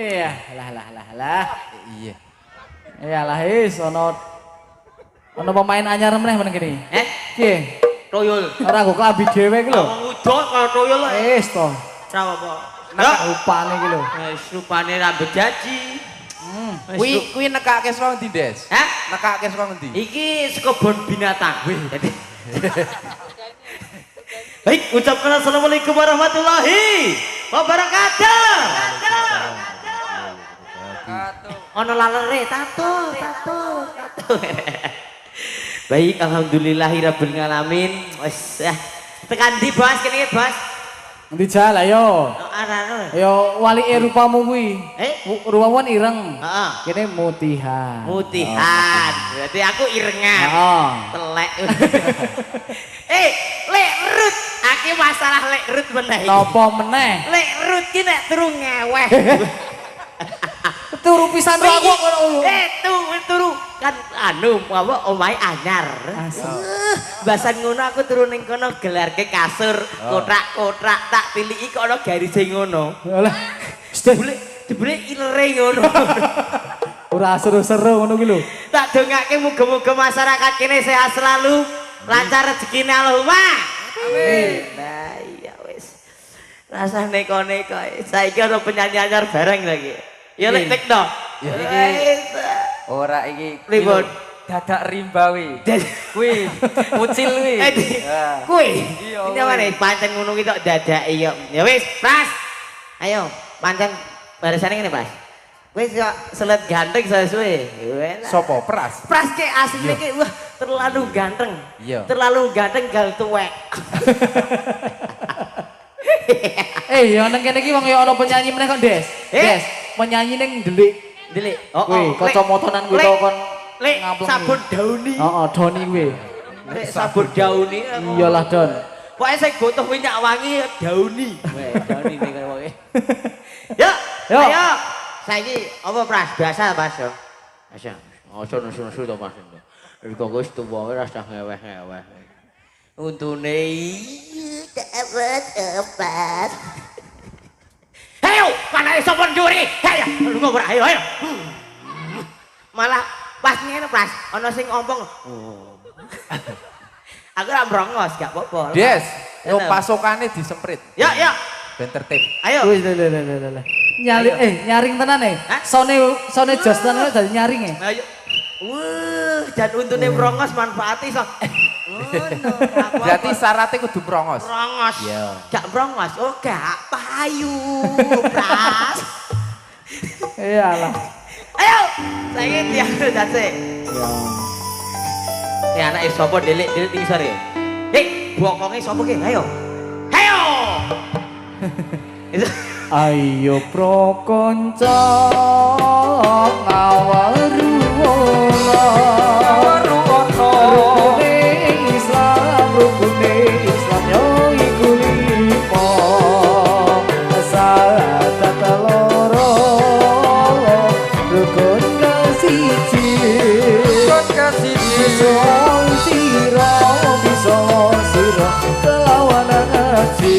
Iya, lah. Iya. Iyalah wis ana pemain anyar meneh men kene. Piye? Toyol. Ora go klambi dhewe iki lho. Wong udon kaya toyol ae. Wis to. Ora apa. Nek rupane iki lho. Wis rupane rambut jaji. Kuwi nekake saka endi, Des? Hah? Nekake saka endi? Iki sekebon binatang. Jadi baik, ucapkan assalamualaikum warahmatullahi wabarakatuh. Ono lalere tato. Baik, alhamdulillahirabbil alamin. Wes tekan ndi, Bos? Kene, Bos. Endi jal ayo. Arane. Ayo walike rupamu kuwi. Rupamu kan ireng. Heeh. Kene mutihan. Mutihan. Berarti aku irengan. Heeh. Telek. Lek Rut. Aki masalah Lek Rut meneh. Napa meneh? Lek Rut ki nek turu ngeweh. Turu pisan ro aku ngono. Turu kan anu apa omahe anyar. Basan ngono aku turu ning kono gelarke kasur, kotak-kotak tak tiliki kok ana garise ngono. Lah. Jebule ilere ngono. Ora seru-seru ngono ki lho. Tak dongake muga-muga masyarakat kene sehat selalu, lancar rezekine Allahumma. Amin. Nah, iya wis. Rasane neko-neko. Saiki ana penyanyi anyar bareng lagi. Ya lek tekno. Ya iki. Ora iki. Ribut. Dadak rimbawi. Kuwi mucil kuwi. Kuwi. Iya. Ini mana pancen ngono ki tok dadake yo. Ya wis, Pras. Ayo, pancen barisane ngene, Pras. Wis yo selet ganteng suwe. Sopo Pras? Pras ki asline ki wah terlalu ganteng. Iya. Terlalu ganteng gal tuwek. Ya nang kene iki wong ya ana penyanyi meneh kok, Des. Des, penyanyi ning Delik. Delik. Kuwi kacamatanan kuwi to kon Lek sabun dauni. Heeh, Doni kuwi. Lek sabun dauni. Iyalah, Don. Pokoke sing butuh minyak wangi dauni. Weh, dauni ning kono wae. Yo, Yo. ayo. Saiki apa Pras? Biasa, Mas yo. Biasa. Ojo nesu-nesu to, Mas. Kok wis tuwa ora usah ngeweh-ngeweh. Untune dapat. Ayo, mana sapa njuri? Ayo, lunga ora? Ayo. Malah pas ngene, Pras, ana sing ompong. Aku ora brongos, gak apa-apa. Des, yo pasokane disemprit. Ya. Ben tertib. Ayo. Wis lho. Nyaring tenan Sone jos tenan dadi nyaring e. Ayo. Jan untune brongos manfaati iso. Ngono. Berarti syaratnya kudu prongos. Brongos. Iya. Gak brongos. Oh, gak payu, Pras. Iyalah. Ayo. Saiki dianu dase. Ya anake sapa delik iki sore. Hei, bokonge sapa ki? Ayo. Ayo pro kanca ngawaruwono. Rukune Islam yo iku limo. Sahadat loro rukun kasiji. Soal sira kelawan ngaji.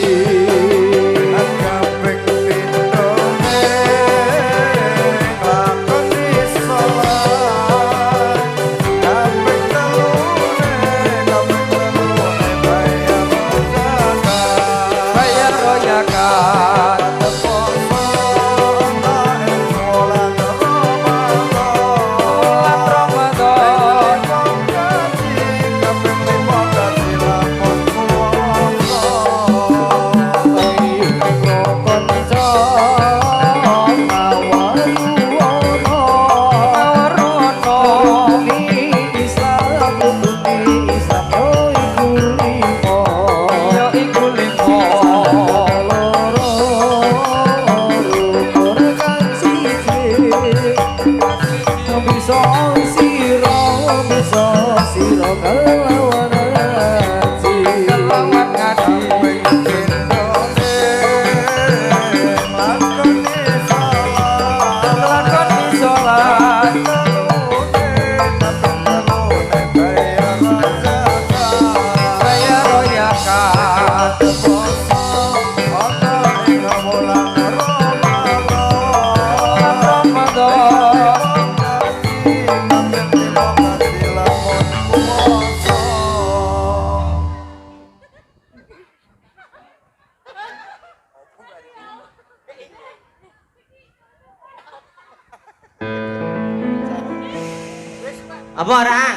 Apa orang?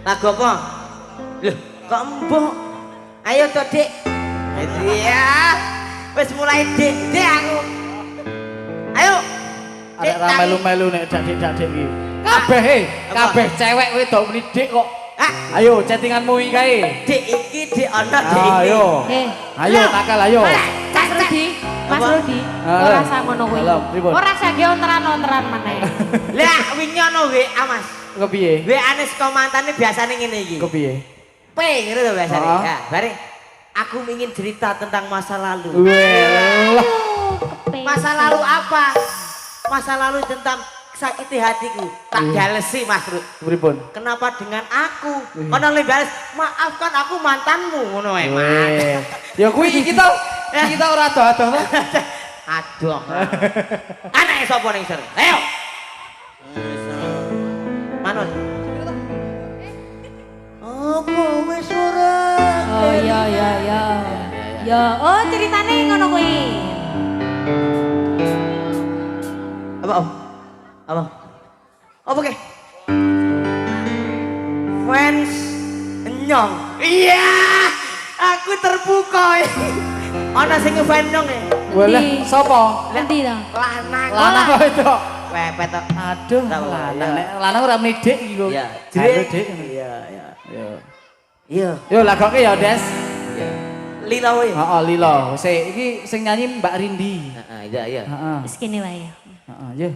Lagu apa? Loh, kok mbok? Ayo to, Dik. Iya. Wis mulai Dik aku. Ayo. Ada ra melu-melu nek dak-dak iki. Kabeh cewek wedok muni dik kok. Ayo chattinganmu iki kae. Dik iki dik ana dik iki. Ayo. Ayo nakal ayo. Mas Rudi, Mas Rudi, ora usah ngono kuwi. Ora usah ge onteran-onteran maneh. Lah wingi ana WA Mas. Kok piye? WA-ne saka mantane biasane ngene iki. Kok piye? P ngono to biasane. Ya, bareng aku ingin cerita tentang masa lalu. Wah. Masa lalu apa? Masa lalu tentang sakiti hatiku. Tak dalesi Mas Rud. Pripun? Kenapa dengan aku? Kono le bales, maafkan aku mantanmu ngono ae, Mas. Ya kuwi kita ora ado-ado to. Aduh. Anake sapa ning sore? Ayo. Manut. Apa wis ora? Oh iya. Ya, oh ceritane ngono kuwi. Apa? Apa? Apa ke? Fans nyong. Iya, aku terpukau. Ana sing ngefans nyong e. Walah, sapa? Endi to? Lanang. Lanang kok itu. Pepet tok. Aduh, lanang nek lanang ora muni dik iki kok. Iya, Jare dik. Iya, iya. Yo. Iya. Yo lagoke ya, Des. Lila wae. Heeh, Lila. Sik iki sing nyanyi Mbak Rindi. Heeh, iya, iya. Heeh. Wis kene wae. Heeh, yo.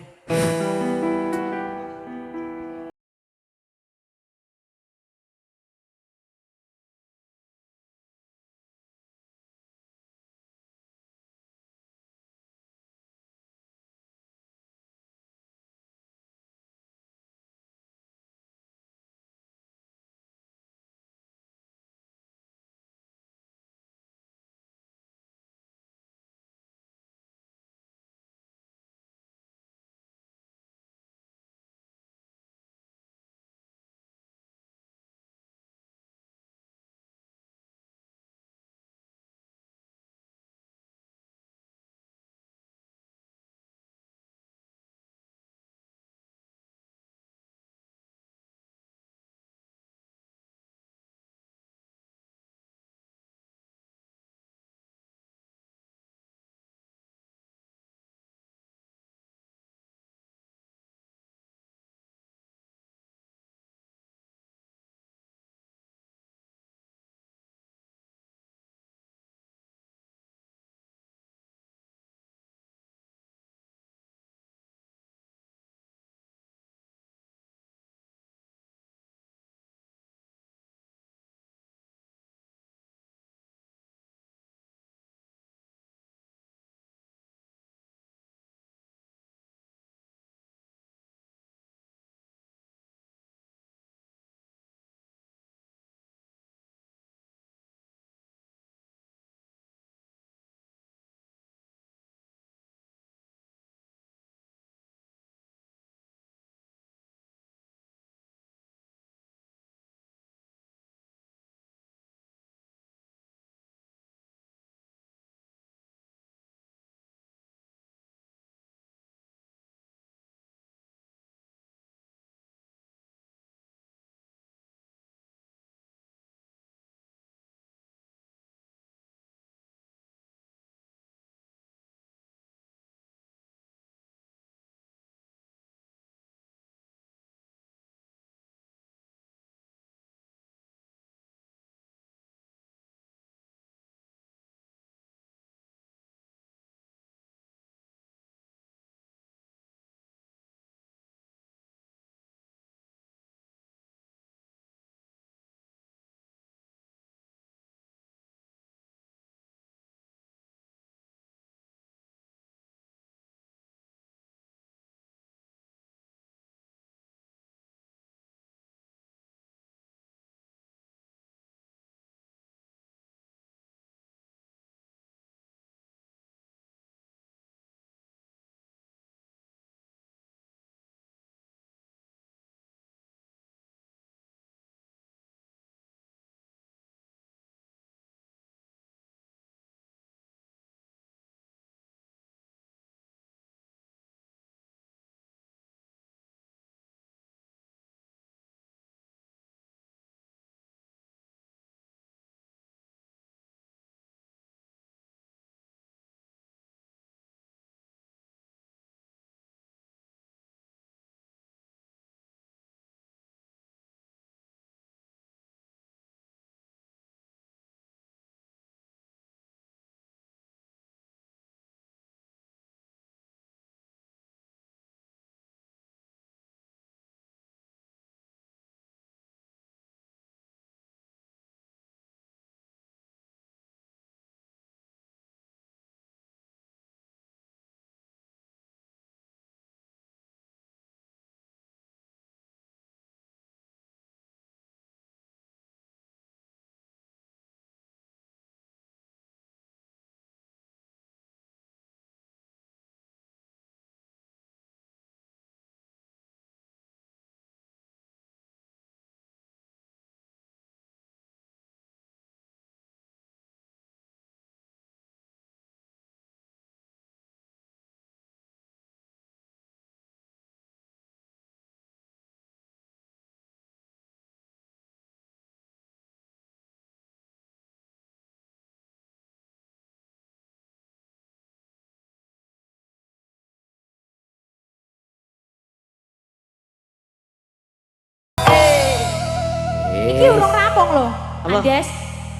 rampung lho. Apa? Andes.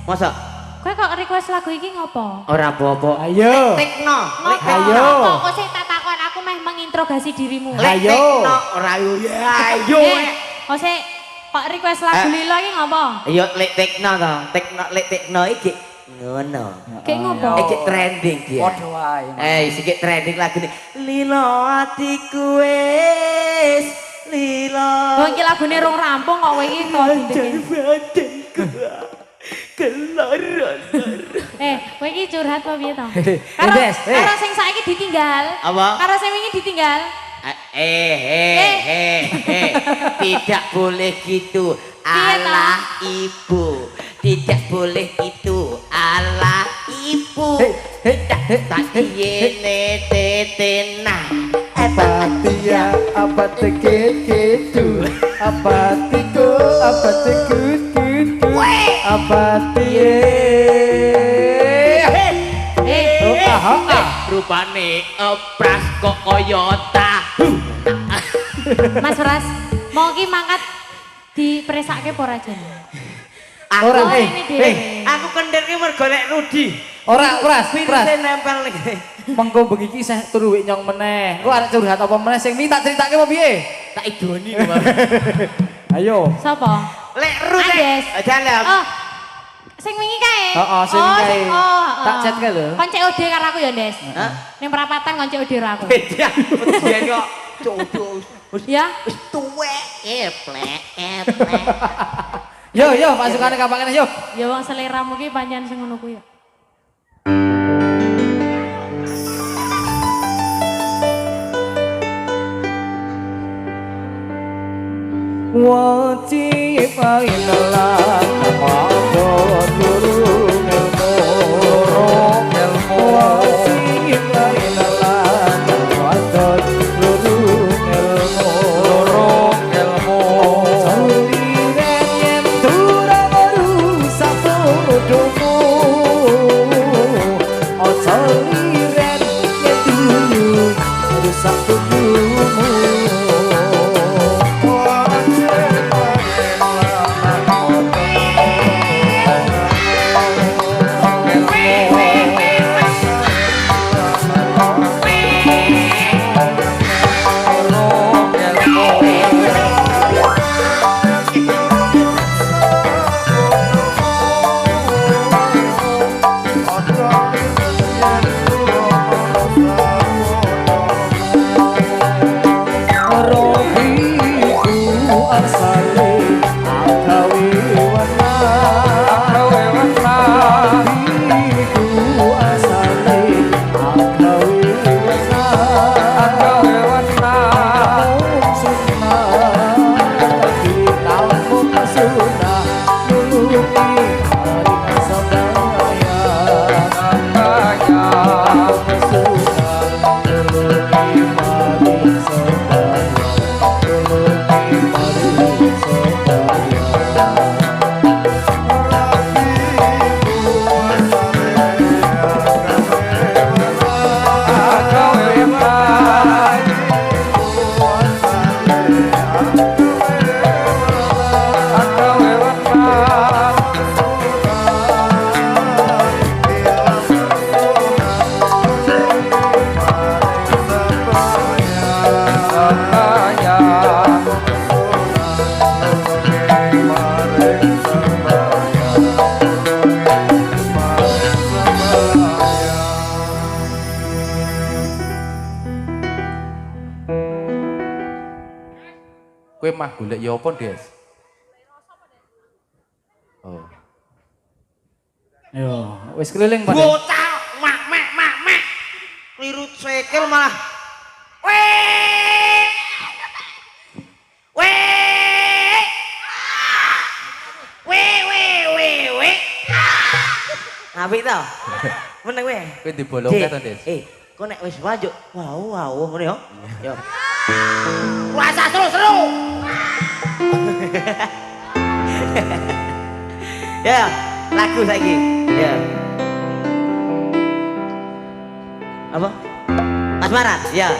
Masa? Kowe kok request lagu iki ngopo? Ora apa-apa. Ayo. Tekno. Ngopo? Ayo. Kok sing tak takon aku meh menginterogasi dirimu. Ayo. Tekno ora yo. Ya ayo. Kok sing kok request lagu Lilo iki ngopo? Yo lek tekno to. Lek tekno iki ngono. Kayak ngopo? Iki trending ki. Padha wae. Sikit trending lagu ini. Lilo atiku wis lilo. Wong iki lagune rong rampung kok kowe iki kok dinding. Badanku keloron. Kowe iki curhat apa piye to? Des, Karo sing saiki ditinggal. Apa? Karo sing wingi ditinggal. Tidak boleh gitu. Allah ibu. Tidak boleh itu. Allah ibu. Tak yene tetena. Apa dia, apa tekit gitu, apa tiku, apa tekut gitu, apa dia. Rupane pras kok koyo tahu. Mas Pras, mau ki mangkat dipresake apa ora jan? Ora, Aku kendirke mergo lek Rudi. Ora, Pras. Virusnya nempel nih. Mengko bengi iki sih turu wik nyong meneh. Engko arek curhat apa meneh sing minta critakake apa piye? Tak idoni lho. Ayo. Sapa? Lek Rudi. Andes. Dalam. Oh. Sing wingi kae. Heeh, sing kae. Tak chat kae lho. Kon COD karo aku ya, Des. Hah? Ning perapatan kon COD karo aku. Beda. Dia kok codo. Ya. Wis tuwek eplek. Yo, pasukane kapan kene yo. Ya wong seleramu ki pancen sing ngono kuwi ya. Wajib ainalah mabon durung ilmu wajib ainalah mabon durung ilmu saliren yen turun baru sapodomu oh saliren yen turun baru sapodomu. Kowe mah golek ya apa, Des? Oh. Yo, wis keliling Pak. Bocah mak. Kliru cekel malah. Weh. Apik to? Meneng kowe. Kowe dibolongke to, Des? Kok nek wis wajuk. Wow, ngene yo. Yo. Rasa seru-seru. Ya, lagu saiki. Ya. Apa? Asmara. Ya.